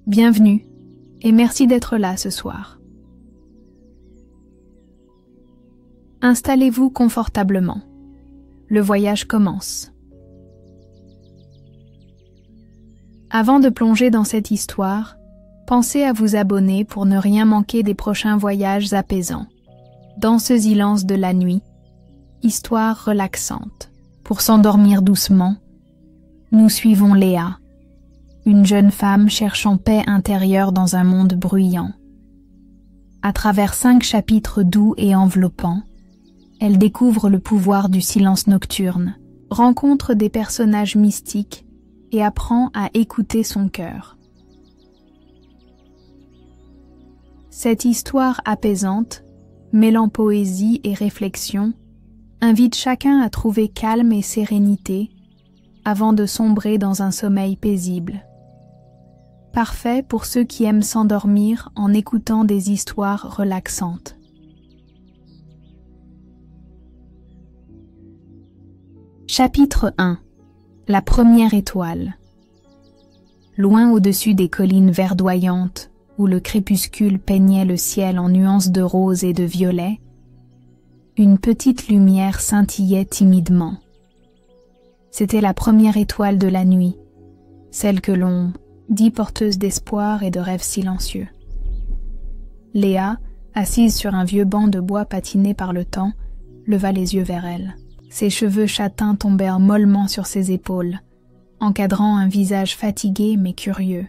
Bienvenue et merci d'être là ce soir. Installez-vous confortablement. Le voyage commence. Avant de plonger dans cette histoire, pensez à vous abonner pour ne rien manquer des prochains voyages apaisants. Danseuse-ilance de la nuit, histoire relaxante. Pour s'endormir doucement, nous suivons Léa, une jeune femme cherchant paix intérieure dans un monde bruyant. À travers 5 chapitres doux et enveloppants, elle découvre le pouvoir du silence nocturne, rencontre des personnages mystiques et apprend à écouter son cœur. Cette histoire apaisante, mêlant poésie et réflexion, invite chacun à trouver calme et sérénité avant de sombrer dans un sommeil paisible. Parfait pour ceux qui aiment s'endormir en écoutant des histoires relaxantes. Chapitre 1. La première étoile. Loin au-dessus des collines verdoyantes, où le crépuscule peignait le ciel en nuances de rose et de violet, une petite lumière scintillait timidement. C'était la première étoile de la nuit, celle que l'on dit porteuse d'espoir et de rêves silencieux. Léa, assise sur un vieux banc de bois patiné par le temps, leva les yeux vers elle. Ses cheveux châtains tombèrent mollement sur ses épaules, encadrant un visage fatigué mais curieux.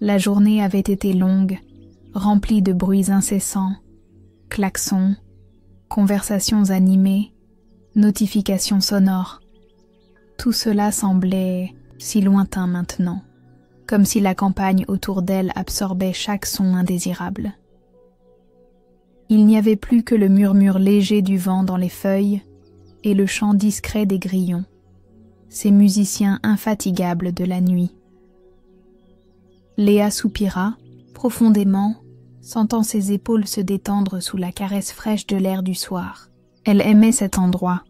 La journée avait été longue, remplie de bruits incessants, klaxons, conversations animées, notifications sonores. Tout cela semblait si lointain maintenant, comme si la campagne autour d'elle absorbait chaque son indésirable. Il n'y avait plus que le murmure léger du vent dans les feuilles et le chant discret des grillons, ces musiciens infatigables de la nuit. Léa soupira, profondément, sentant ses épaules se détendre sous la caresse fraîche de l'air du soir. Elle aimait cet endroit,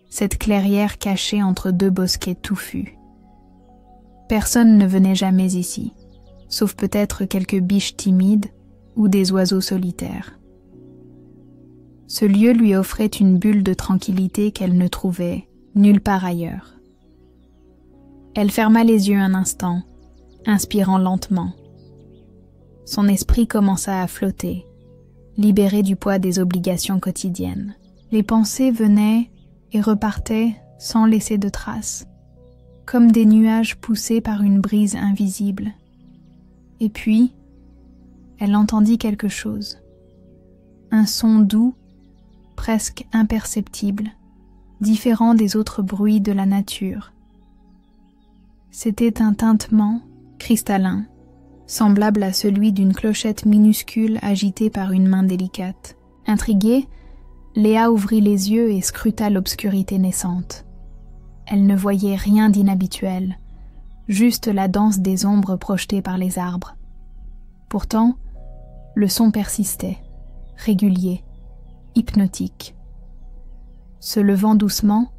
cette clairière cachée entre 2 bosquets touffus. Personne ne venait jamais ici, sauf peut-être quelques biches timides ou des oiseaux solitaires. Ce lieu lui offrait une bulle de tranquillité qu'elle ne trouvait nulle part ailleurs. Elle ferma les yeux un instant, inspirant lentement. Son esprit commença à flotter, libéré du poids des obligations quotidiennes. Les pensées venaient et repartaient sans laisser de traces, comme des nuages poussés par une brise invisible. Et puis, elle entendit quelque chose. Un son doux, presque imperceptible, différent des autres bruits de la nature. C'était un tintement cristallin, semblable à celui d'une clochette minuscule agitée par une main délicate. Intriguée, Léa ouvrit les yeux et scruta l'obscurité naissante. Elle ne voyait rien d'inhabituel, juste la danse des ombres projetées par les arbres. Pourtant, le son persistait, régulier, hypnotique. Se levant doucement,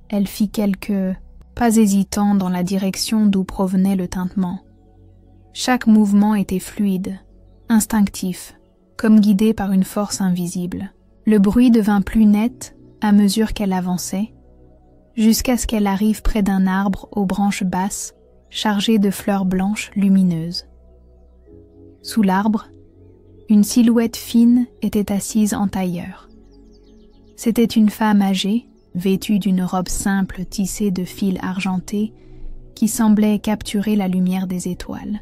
elle fit quelques pas hésitants dans la direction d'où provenait le tintement. Chaque mouvement était fluide, instinctif, comme guidé par une force invisible. Le bruit devint plus net à mesure qu'elle avançait, jusqu'à ce qu'elle arrive près d'un arbre aux branches basses, chargé de fleurs blanches lumineuses. Sous l'arbre, une silhouette fine était assise en tailleur. C'était une femme âgée, vêtue d'une robe simple tissée de fils argentés, qui semblait capturer la lumière des étoiles.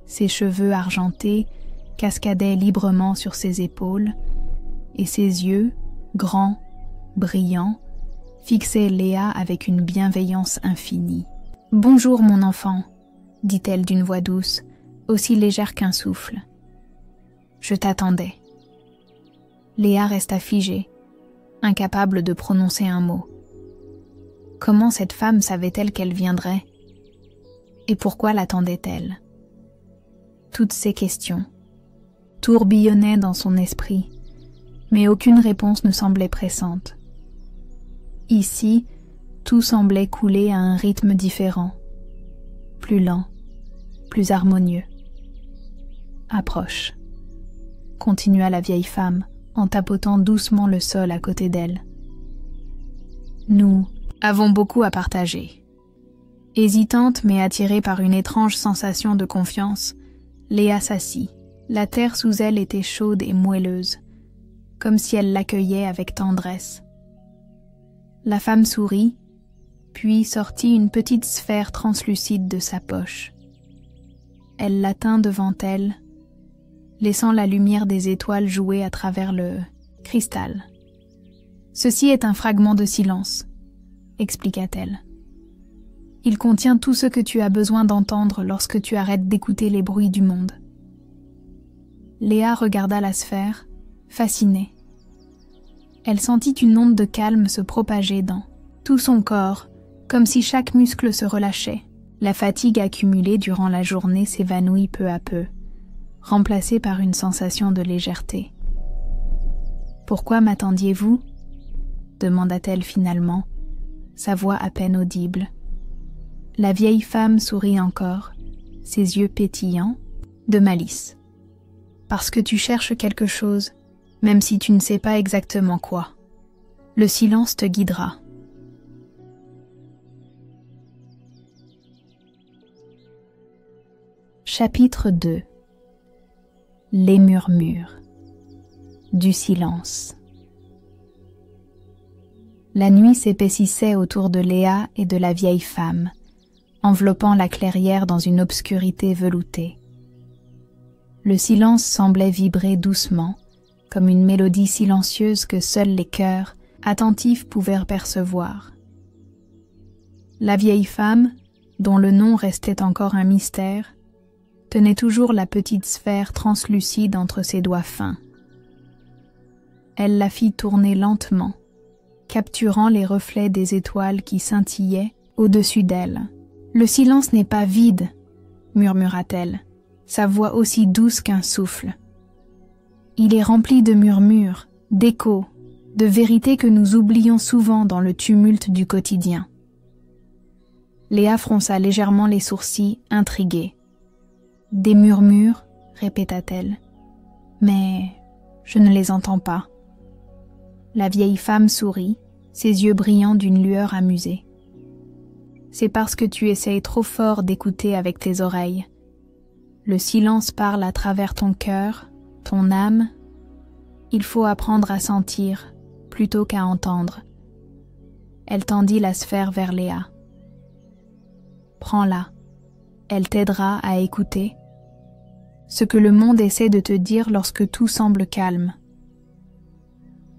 Ses cheveux argentés cascadaient librement sur ses épaules, et ses yeux, grands, brillants, fixaient Léa avec une bienveillance infinie. « Bonjour, mon enfant », dit-elle d'une voix douce, aussi légère qu'un souffle. « Je t'attendais. » Léa resta figée, incapable de prononcer un mot. Comment cette femme savait-elle qu'elle viendrait? Et pourquoi l'attendait-elle? Toutes ces questions tourbillonnaient dans son esprit, mais aucune réponse ne semblait pressante. Ici, tout semblait couler à un rythme différent, plus lent, plus harmonieux. Approche, continua la vieille femme en tapotant doucement le sol à côté d'elle. Nous avons beaucoup à partager. Hésitante mais attirée par une étrange sensation de confiance, Léa s'assit. La terre sous elle était chaude et moelleuse, comme si elle l'accueillait avec tendresse. La femme sourit, puis sortit une petite sphère translucide de sa poche. Elle la tint devant elle, laissant la lumière des étoiles jouer à travers le cristal. « Ceci est un fragment de silence, » expliqua-t-elle. « Il contient tout ce que tu as besoin d'entendre lorsque tu arrêtes d'écouter les bruits du monde. » Léa regarda la sphère, fascinée. Elle sentit une onde de calme se propager dans tout son corps, comme si chaque muscle se relâchait. La fatigue accumulée durant la journée s'évanouit peu à peu, remplacée par une sensation de légèreté. « Pourquoi m'attendiez-vous » demanda-t-elle finalement, sa voix à peine audible. La vieille femme sourit encore, ses yeux pétillants de malice. « Parce que tu cherches quelque chose, même si tu ne sais pas exactement quoi. Le silence te guidera. » Chapitre 2. Les murmures. Du silence. La nuit s'épaississait autour de Léa et de la vieille femme, enveloppant la clairière dans une obscurité veloutée. Le silence semblait vibrer doucement, comme une mélodie silencieuse que seuls les cœurs, attentifs, pouvaient percevoir. La vieille femme, dont le nom restait encore un mystère, tenait toujours la petite sphère translucide entre ses doigts fins. Elle la fit tourner lentement, capturant les reflets des étoiles qui scintillaient au-dessus d'elle. « Le silence n'est pas vide, » murmura-t-elle, sa voix aussi douce qu'un souffle. « Il est rempli de murmures, d'échos, de vérités que nous oublions souvent dans le tumulte du quotidien. » Léa fronça légèrement les sourcils, intriguée. « Des murmures, » répéta-t-elle, « mais je ne les entends pas. » La vieille femme sourit, ses yeux brillants d'une lueur amusée. « C'est parce que tu essayes trop fort d'écouter avec tes oreilles. Le silence parle à travers ton cœur, ton âme. Il faut apprendre à sentir plutôt qu'à entendre. » Elle tendit la sphère vers Léa. « Prends-la, elle t'aidera à écouter. Ce que le monde essaie de te dire lorsque tout semble calme. »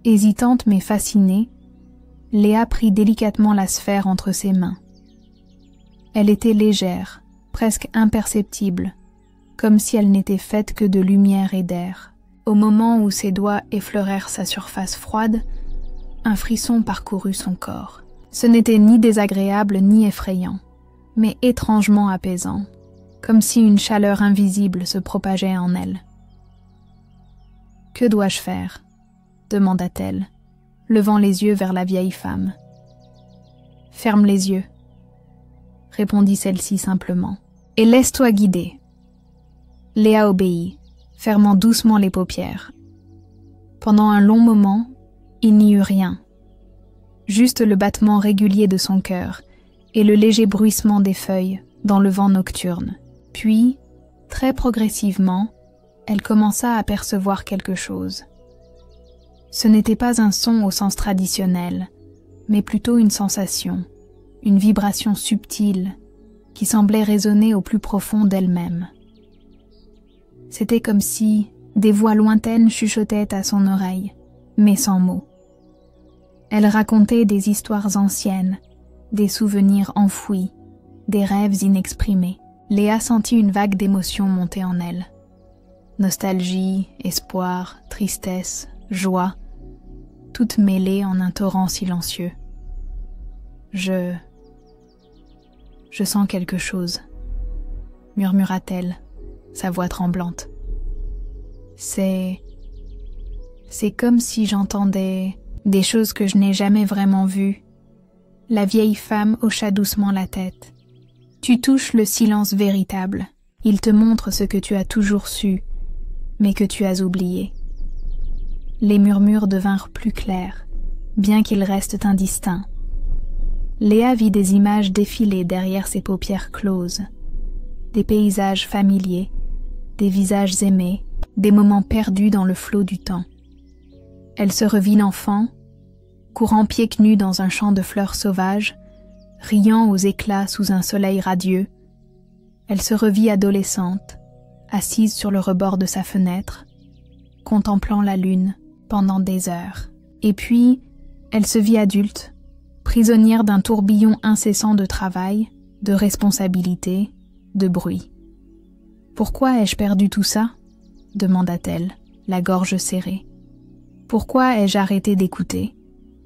Hésitante mais fascinée, Léa prit délicatement la sphère entre ses mains. Elle était légère, presque imperceptible, comme si elle n'était faite que de lumière et d'air. Au moment où ses doigts effleurèrent sa surface froide, un frisson parcourut son corps. Ce n'était ni désagréable ni effrayant, mais étrangement apaisant, comme si une chaleur invisible se propageait en elle. « Que dois-je faire ?» demanda-t-elle, levant les yeux vers la vieille femme. « Ferme les yeux, » répondit celle-ci simplement, « et laisse-toi guider. » Léa obéit, fermant doucement les paupières. Pendant un long moment, il n'y eut rien, juste le battement régulier de son cœur et le léger bruissement des feuilles dans le vent nocturne. Puis, très progressivement, elle commença à percevoir quelque chose. Ce n'était pas un son au sens traditionnel, mais plutôt une sensation, une vibration subtile qui semblait résonner au plus profond d'elle-même. C'était comme si des voix lointaines chuchotaient à son oreille, mais sans mots. Elle racontait des histoires anciennes, des souvenirs enfouis, des rêves inexprimés. Léa sentit une vague d'émotions monter en elle. Nostalgie, espoir, tristesse, joie, toutes mêlées en un torrent silencieux. Je sens quelque chose, murmura-t-elle, sa voix tremblante. C'est comme si j'entendais des choses que je n'ai jamais vraiment vues. La vieille femme hocha doucement la tête. Tu touches le silence véritable. Il te montre ce que tu as toujours su, mais que tu as oublié. Les murmures devinrent plus clairs, bien qu'ils restent indistincts. Léa vit des images défiler derrière ses paupières closes, des paysages familiers, des visages aimés, des moments perdus dans le flot du temps. Elle se revit l'enfant, courant pieds nus dans un champ de fleurs sauvages, riant aux éclats sous un soleil radieux. Elle se revit adolescente, assise sur le rebord de sa fenêtre, contemplant la lune pendant des heures. Et puis, elle se vit adulte, prisonnière d'un tourbillon incessant de travail, de responsabilité, de bruit. « Pourquoi ai-je perdu tout ça ?» demanda-t-elle, la gorge serrée. « Pourquoi ai-je arrêté d'écouter ?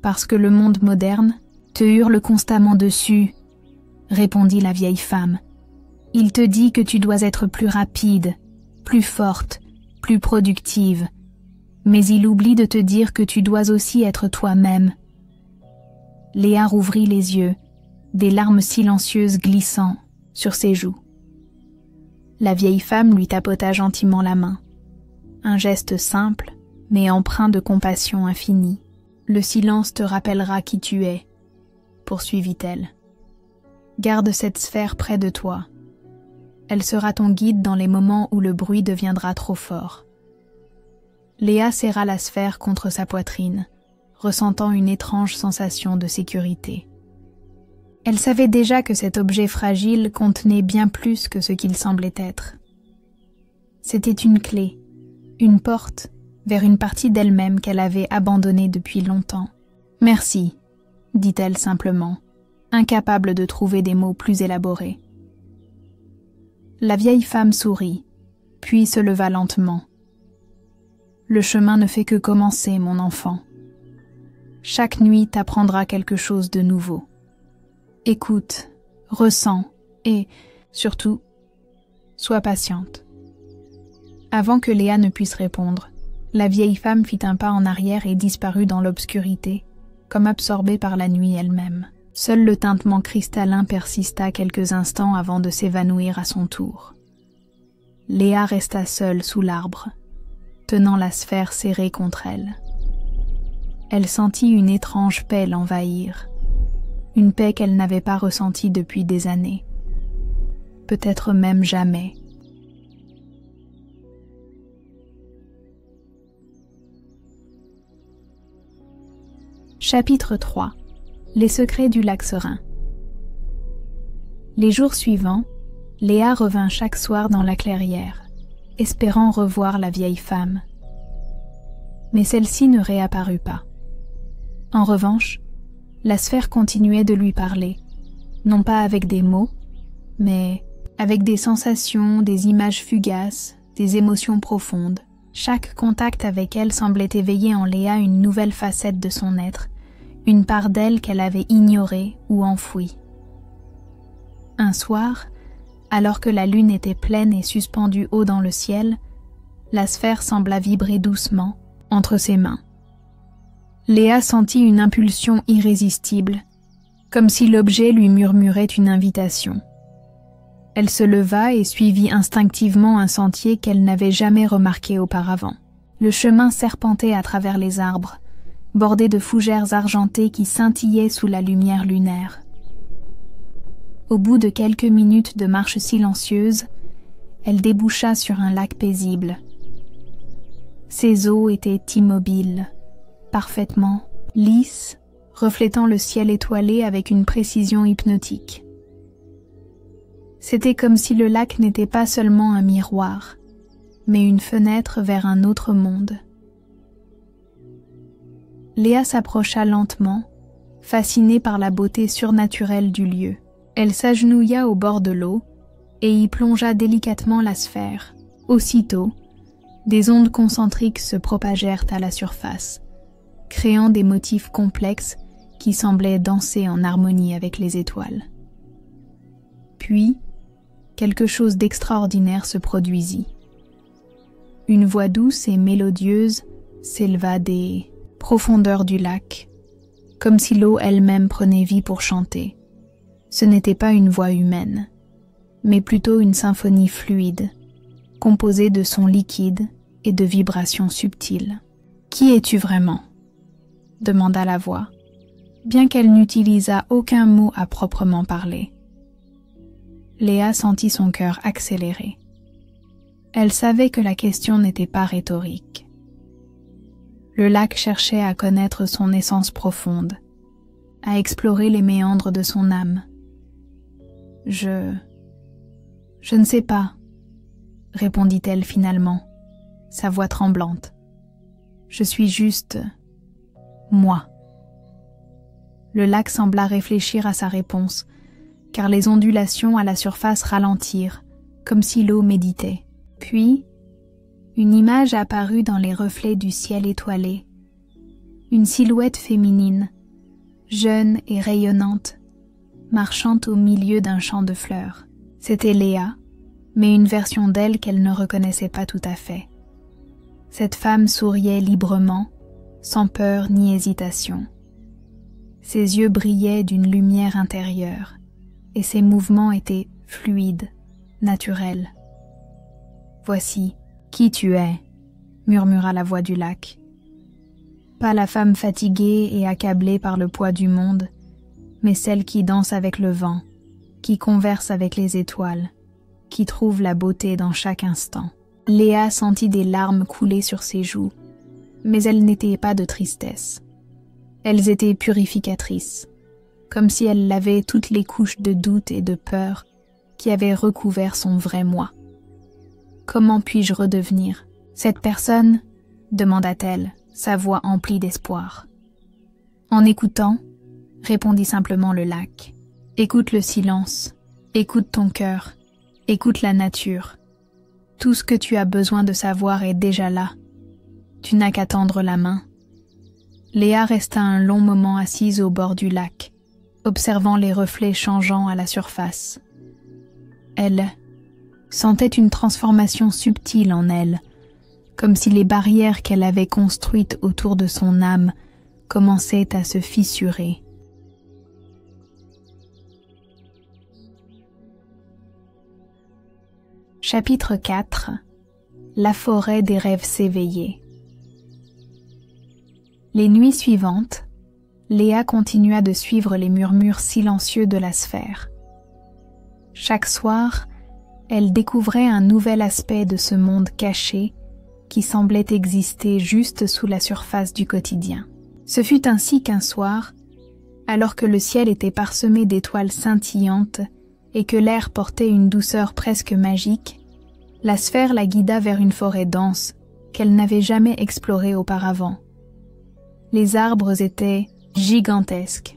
Parce que le monde moderne te hurle constamment dessus, » répondit la vieille femme. « Il te dit que tu dois être plus rapide, plus forte, plus productive, mais il oublie de te dire que tu dois aussi être toi-même. » Léa rouvrit les yeux, des larmes silencieuses glissant sur ses joues. La vieille femme lui tapota gentiment la main. Un geste simple, mais empreint de compassion infinie. « Le silence te rappellera qui tu es, » poursuivit-elle. « Garde cette sphère près de toi. Elle sera ton guide dans les moments où le bruit deviendra trop fort. » Léa serra la sphère contre sa poitrine, ressentant une étrange sensation de sécurité. Elle savait déjà que cet objet fragile contenait bien plus que ce qu'il semblait être. C'était une clé, une porte vers une partie d'elle-même qu'elle avait abandonnée depuis longtemps. « Merci », dit-elle simplement, incapable de trouver des mots plus élaborés. La vieille femme sourit, puis se leva lentement. « Le chemin ne fait que commencer, mon enfant. Chaque nuit t'apprendra quelque chose de nouveau. Écoute, ressens et, surtout, sois patiente. » Avant que Léa ne puisse répondre, la vieille femme fit un pas en arrière et disparut dans l'obscurité, comme absorbée par la nuit elle-même. Seul le tintement cristallin persista quelques instants avant de s'évanouir à son tour. Léa resta seule sous l'arbre, tenant la sphère serrée contre elle. Elle sentit une étrange paix l'envahir, une paix qu'elle n'avait pas ressentie depuis des années, peut-être même jamais. Chapitre 3. Les secrets du lac serein. Les jours suivants, Léa revint chaque soir dans la clairière, espérant revoir la vieille femme. Mais celle-ci ne réapparut pas. En revanche, la sphère continuait de lui parler, non pas avec des mots, mais avec des sensations, des images fugaces, des émotions profondes. Chaque contact avec elle semblait éveiller en Léa une nouvelle facette de son être, une part d'elle qu'elle avait ignorée ou enfouie. Un soir, alors que la lune était pleine et suspendue haut dans le ciel, la sphère sembla vibrer doucement entre ses mains. Léa sentit une impulsion irrésistible, comme si l'objet lui murmurait une invitation. Elle se leva et suivit instinctivement un sentier qu'elle n'avait jamais remarqué auparavant. Le chemin serpentait à travers les arbres, bordé de fougères argentées qui scintillaient sous la lumière lunaire. Au bout de quelques minutes de marche silencieuse, elle déboucha sur un lac paisible. Ses eaux étaient immobiles, parfaitement lisses, reflétant le ciel étoilé avec une précision hypnotique. C'était comme si le lac n'était pas seulement un miroir, mais une fenêtre vers un autre monde. Léa s'approcha lentement, fascinée par la beauté surnaturelle du lieu. Elle s'agenouilla au bord de l'eau et y plongea délicatement la sphère. Aussitôt, des ondes concentriques se propagèrent à la surface, créant des motifs complexes qui semblaient danser en harmonie avec les étoiles. Puis, quelque chose d'extraordinaire se produisit. Une voix douce et mélodieuse s'éleva des profondeurs du lac, comme si l'eau elle-même prenait vie pour chanter. Ce n'était pas une voix humaine, mais plutôt une symphonie fluide, composée de sons liquides et de vibrations subtiles. « Qui es-tu vraiment » demanda la voix, bien qu'elle n'utilisât aucun mot à proprement parler. Léa sentit son cœur accélérer. Elle savait que la question n'était pas rhétorique. Le lac cherchait à connaître son essence profonde, à explorer les méandres de son âme. « Je ne sais pas, » répondit-elle finalement, sa voix tremblante. « Je suis juste... moi. » Le lac sembla réfléchir à sa réponse, car les ondulations à la surface ralentirent, comme si l'eau méditait. Puis, une image apparut dans les reflets du ciel étoilé, une silhouette féminine, jeune et rayonnante, marchant au milieu d'un champ de fleurs. C'était Léa, mais une version d'elle qu'elle ne reconnaissait pas tout à fait. Cette femme souriait librement, sans peur ni hésitation. Ses yeux brillaient d'une lumière intérieure, et ses mouvements étaient fluides, naturels. « Voici qui tu es » murmura la voix du lac. Pas la femme fatiguée et accablée par le poids du monde, mais celle qui danse avec le vent, qui converse avec les étoiles, qui trouve la beauté dans chaque instant. Léa sentit des larmes couler sur ses joues, mais elles n'étaient pas de tristesse. Elles étaient purificatrices, comme si elle lavait toutes les couches de doute et de peur qui avaient recouvert son vrai moi. « Comment puis-je redevenir cette personne ?» demanda-t-elle, sa voix emplie d'espoir. « En écoutant, » répondit simplement le lac. « Écoute le silence, écoute ton cœur, écoute la nature. Tout ce que tu as besoin de savoir est déjà là. Tu n'as qu'à tendre la main. » Léa resta un long moment assise au bord du lac, observant les reflets changeants à la surface. Elle sentait une transformation subtile en elle, comme si les barrières qu'elle avait construites autour de son âme commençaient à se fissurer. Chapitre 4 – La forêt des rêves s'éveiller. Les nuits suivantes, Léa continua de suivre les murmures silencieux de la sphère. Chaque soir, elle découvrait un nouvel aspect de ce monde caché qui semblait exister juste sous la surface du quotidien. Ce fut ainsi qu'un soir, alors que le ciel était parsemé d'étoiles scintillantes et que l'air portait une douceur presque magique, la sphère la guida vers une forêt dense qu'elle n'avait jamais explorée auparavant. Les arbres étaient gigantesques,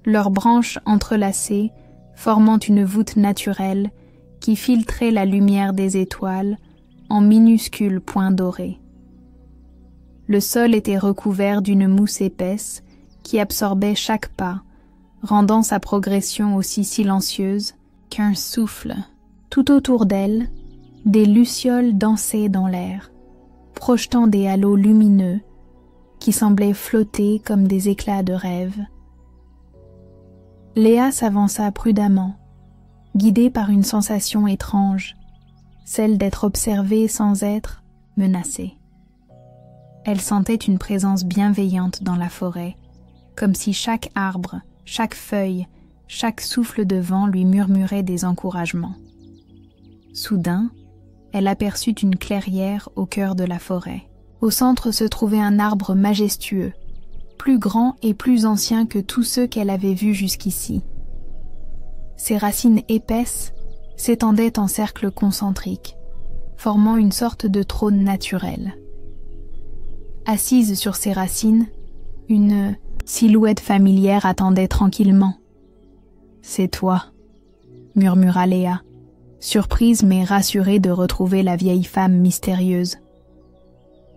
leurs branches entrelacées formant une voûte naturelle qui filtrait la lumière des étoiles en minuscules points dorés. Le sol était recouvert d'une mousse épaisse qui absorbait chaque pas, rendant sa progression aussi silencieuse qu'un souffle. Tout autour d'elle, des lucioles dansaient dans l'air, projetant des halos lumineux qui semblaient flotter comme des éclats de rêve. Léa s'avança prudemment, guidée par une sensation étrange, celle d'être observée sans être menacée. Elle sentait une présence bienveillante dans la forêt, comme si chaque arbre, chaque feuille, chaque souffle de vent lui murmurait des encouragements. Soudain, elle aperçut une clairière au cœur de la forêt. Au centre se trouvait un arbre majestueux, plus grand et plus ancien que tous ceux qu'elle avait vus jusqu'ici. Ses racines épaisses s'étendaient en cercles concentriques, formant une sorte de trône naturel. Assise sur ses racines, une silhouette familière attendait tranquillement. « C'est toi », murmura Léa, surprise mais rassurée de retrouver la vieille femme mystérieuse.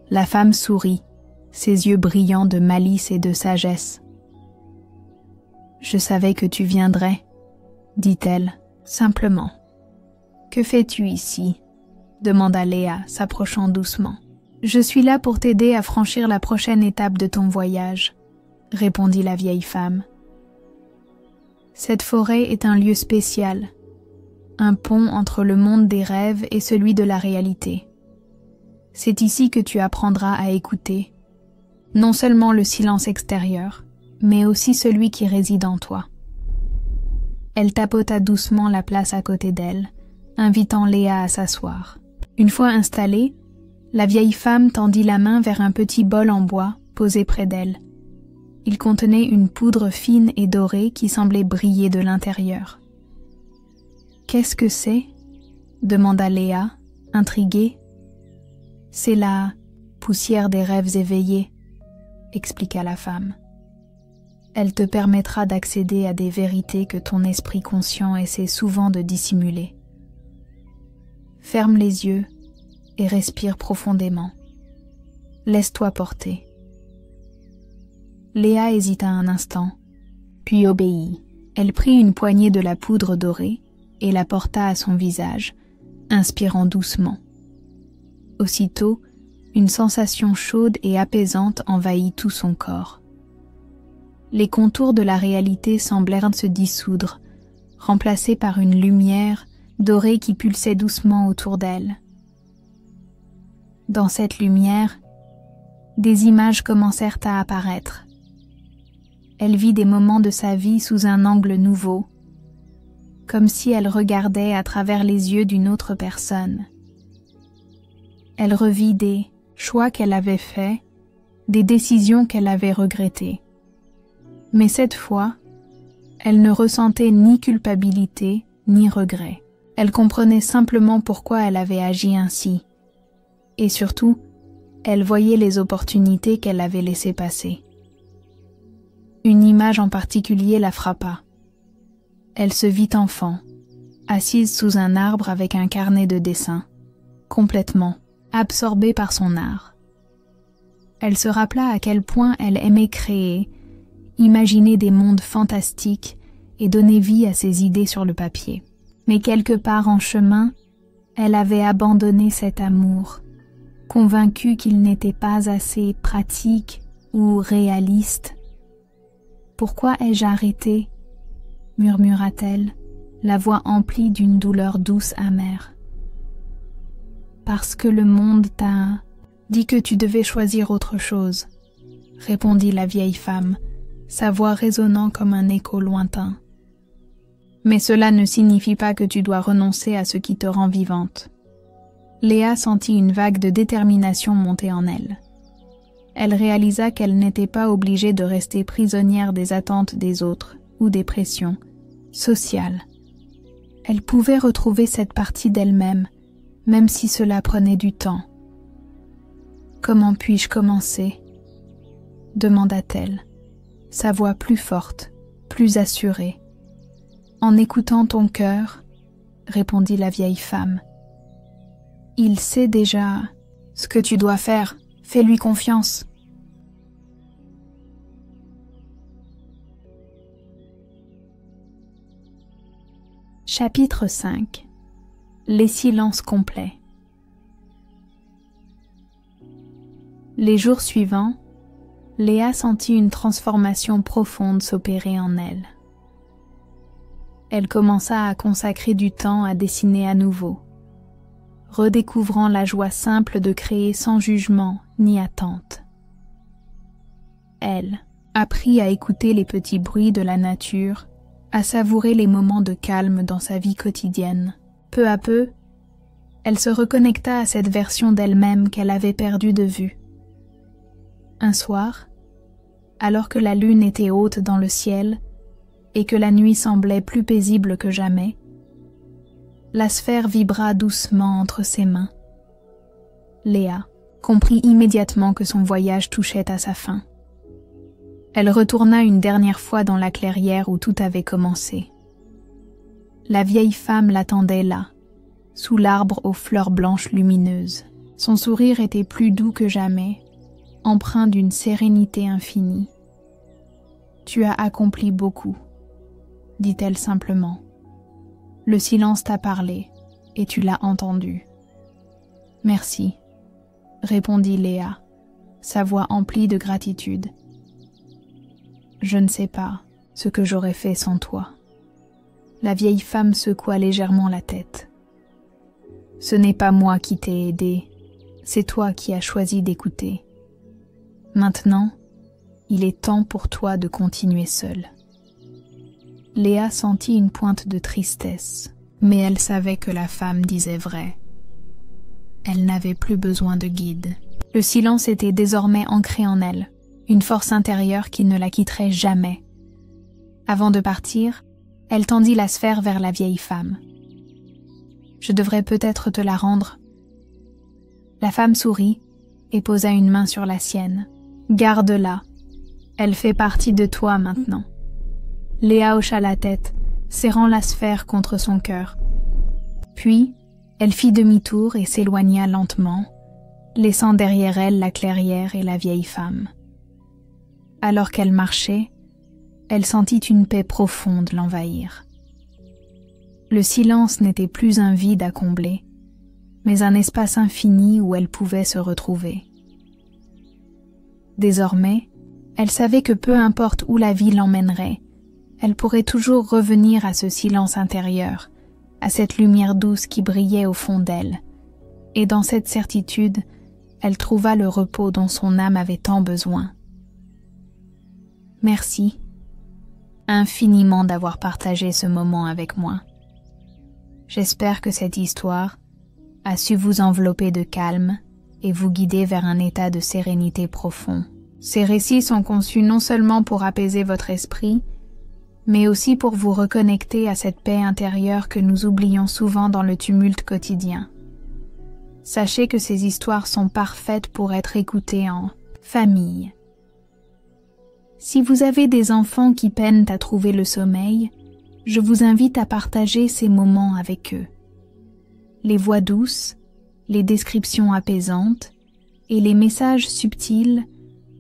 La femme sourit, ses yeux brillants de malice et de sagesse. « Je savais que tu viendrais », dit-elle, simplement. « Que fais-tu ici ?» demanda Léa, s'approchant doucement. « Je suis là pour t'aider à franchir la prochaine étape de ton voyage », répondit la vieille femme. « Cette forêt est un lieu spécial. un pont entre le monde des rêves et celui de la réalité. C'est ici que tu apprendras à écouter, non seulement le silence extérieur, mais aussi celui qui réside en toi. Elle tapota doucement la place à côté d'elle, invitant Léa à s'asseoir. Une fois installée, la vieille femme tendit la main vers un petit bol en bois posé près d'elle. Il contenait une poudre fine et dorée qui semblait briller de l'intérieur. « Qu'est-ce que c'est » demanda Léa, intriguée. « C'est la poussière des rêves éveillés » expliqua la femme. « Elle te permettra d'accéder à des vérités que ton esprit conscient essaie souvent de dissimuler. Ferme les yeux et respire profondément. Laisse-toi porter. » Léa hésita un instant, puis obéit. Elle prit une poignée de la poudre dorée et la porta à son visage, inspirant doucement. Aussitôt, une sensation chaude et apaisante envahit tout son corps. Les contours de la réalité semblèrent se dissoudre, remplacés par une lumière dorée qui pulsait doucement autour d'elle. Dans cette lumière, des images commencèrent à apparaître. Elle vit des moments de sa vie sous un angle nouveau, comme si elle regardait à travers les yeux d'une autre personne. Elle revit des choix qu'elle avait faits, des décisions qu'elle avait regrettées. Mais cette fois, elle ne ressentait ni culpabilité ni regret. Elle comprenait simplement pourquoi elle avait agi ainsi. Et surtout, elle voyait les opportunités qu'elle avait laissées passer. Une image en particulier la frappa. Elle se vit enfant, assise sous un arbre avec un carnet de dessin, complètement absorbée par son art. Elle se rappela à quel point elle aimait créer, imaginer des mondes fantastiques et donner vie à ses idées sur le papier. Mais quelque part en chemin, elle avait abandonné cet amour, convaincue qu'il n'était pas assez pratique ou réaliste. « Pourquoi ai-je arrêté ?» murmura-t-elle, la voix emplie d'une douleur douce amère. « Parce que le monde t'a dit que tu devais choisir autre chose, » répondit la vieille femme, sa voix résonnant comme un écho lointain. « Mais cela ne signifie pas que tu dois renoncer à ce qui te rend vivante. » Léa sentit une vague de détermination monter en elle. Elle réalisa qu'elle n'était pas obligée de rester prisonnière des attentes des autres ou des pressions sociales. Elle pouvait retrouver cette partie d'elle-même, même si cela prenait du temps. « Comment puis-je commencer ?» demanda-t-elle, sa voix plus forte, plus assurée. « En écoutant ton cœur, » répondit la vieille femme. « Il sait déjà ce que tu dois faire. Fais-lui confiance. » Chapitre 5. Les silences complets. Les jours suivants, Léa sentit une transformation profonde s'opérer en elle. Elle commença à consacrer du temps à dessiner à nouveau, redécouvrant la joie simple de créer sans jugement ni attente. Elle apprit à écouter les petits bruits de la nature, à savourer les moments de calme dans sa vie quotidienne. Peu à peu, elle se reconnecta à cette version d'elle-même qu'elle avait perdue de vue. Un soir, alors que la lune était haute dans le ciel et que la nuit semblait plus paisible que jamais, la sphère vibra doucement entre ses mains. Léa comprit immédiatement que son voyage touchait à sa fin. Elle retourna une dernière fois dans la clairière où tout avait commencé. La vieille femme l'attendait là, sous l'arbre aux fleurs blanches lumineuses. Son sourire était plus doux que jamais, empreint d'une sérénité infinie. « Tu as accompli beaucoup, » dit-elle simplement. « Le silence t'a parlé, et tu l'as entendu. »« Merci, » répondit Léa, sa voix emplie de gratitude. « Je ne sais pas ce que j'aurais fait sans toi. » La vieille femme secoua légèrement la tête. « Ce n'est pas moi qui t'ai aidé, c'est toi qui as choisi d'écouter. Maintenant, il est temps pour toi de continuer seule. » Léa sentit une pointe de tristesse, mais elle savait que la femme disait vrai. Elle n'avait plus besoin de guide. Le silence était désormais ancré en elle, une force intérieure qui ne la quitterait jamais. Avant de partir, elle tendit la sphère vers la vieille femme. « Je devrais peut-être te la rendre. » La femme sourit et posa une main sur la sienne. « Garde-la. Elle fait partie de toi maintenant. » Léa hocha la tête, serrant la sphère contre son cœur. Puis, elle fit demi-tour et s'éloigna lentement, laissant derrière elle la clairière et la vieille femme. Alors qu'elle marchait, elle sentit une paix profonde l'envahir. Le silence n'était plus un vide à combler, mais un espace infini où elle pouvait se retrouver. Désormais, elle savait que peu importe où la vie l'emmènerait, elle pourrait toujours revenir à ce silence intérieur, à cette lumière douce qui brillait au fond d'elle, et dans cette certitude, elle trouva le repos dont son âme avait tant besoin. Merci infiniment d'avoir partagé ce moment avec moi. J'espère que cette histoire a su vous envelopper de calme et vous guider vers un état de sérénité profond. Ces récits sont conçus non seulement pour apaiser votre esprit, mais aussi pour vous reconnecter à cette paix intérieure que nous oublions souvent dans le tumulte quotidien. Sachez que ces histoires sont parfaites pour être écoutées en famille. Si vous avez des enfants qui peinent à trouver le sommeil, je vous invite à partager ces moments avec eux. Les voix douces, les descriptions apaisantes et les messages subtils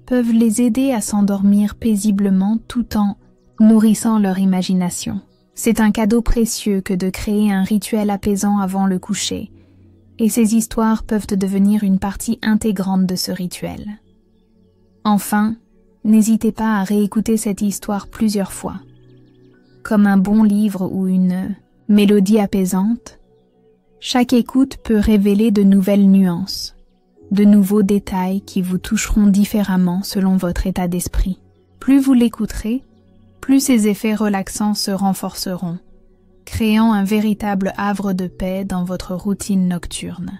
peuvent les aider à s'endormir paisiblement tout en nourrissant leur imagination. C'est un cadeau précieux que de créer un rituel apaisant avant le coucher, et ces histoires peuvent devenir une partie intégrante de ce rituel. Enfin, n'hésitez pas à réécouter cette histoire plusieurs fois. Comme un bon livre ou une mélodie apaisante, chaque écoute peut révéler de nouvelles nuances, de nouveaux détails qui vous toucheront différemment selon votre état d'esprit. Plus vous l'écouterez, plus ces effets relaxants se renforceront, créant un véritable havre de paix dans votre routine nocturne.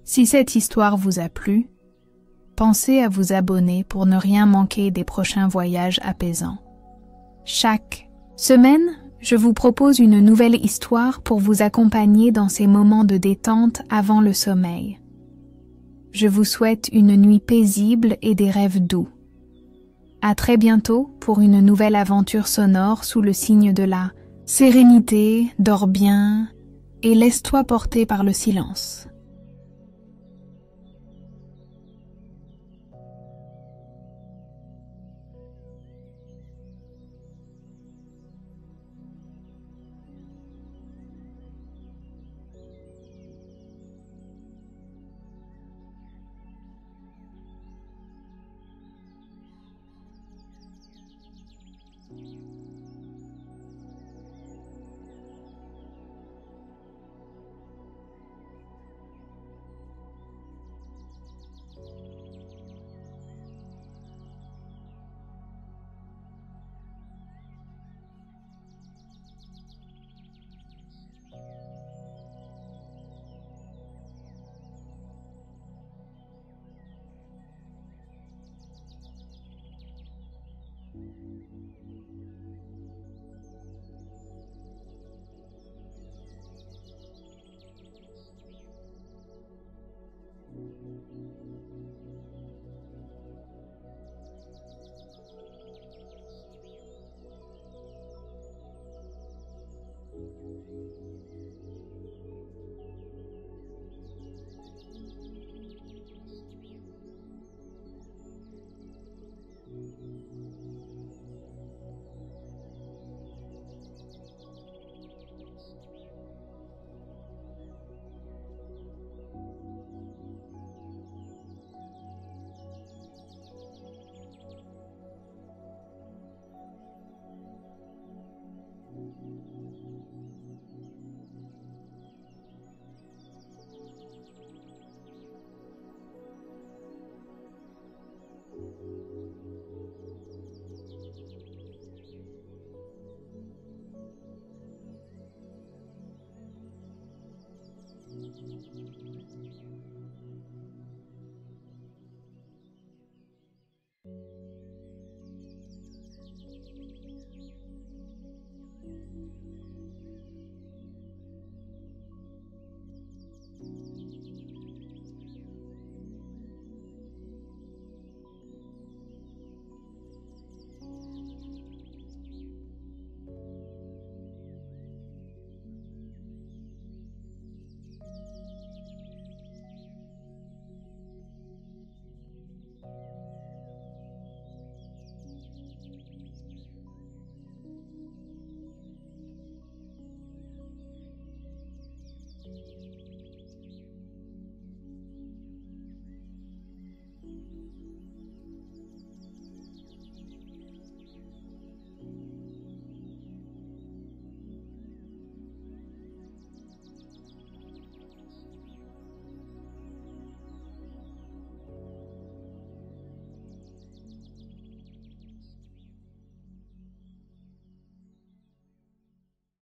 Si cette histoire vous a plu, pensez à vous abonner pour ne rien manquer des prochains voyages apaisants. Chaque semaine, je vous propose une nouvelle histoire pour vous accompagner dans ces moments de détente avant le sommeil. Je vous souhaite une nuit paisible et des rêves doux. À très bientôt pour une nouvelle aventure sonore sous le signe de la sérénité, dors bien et laisse-toi porter par le silence.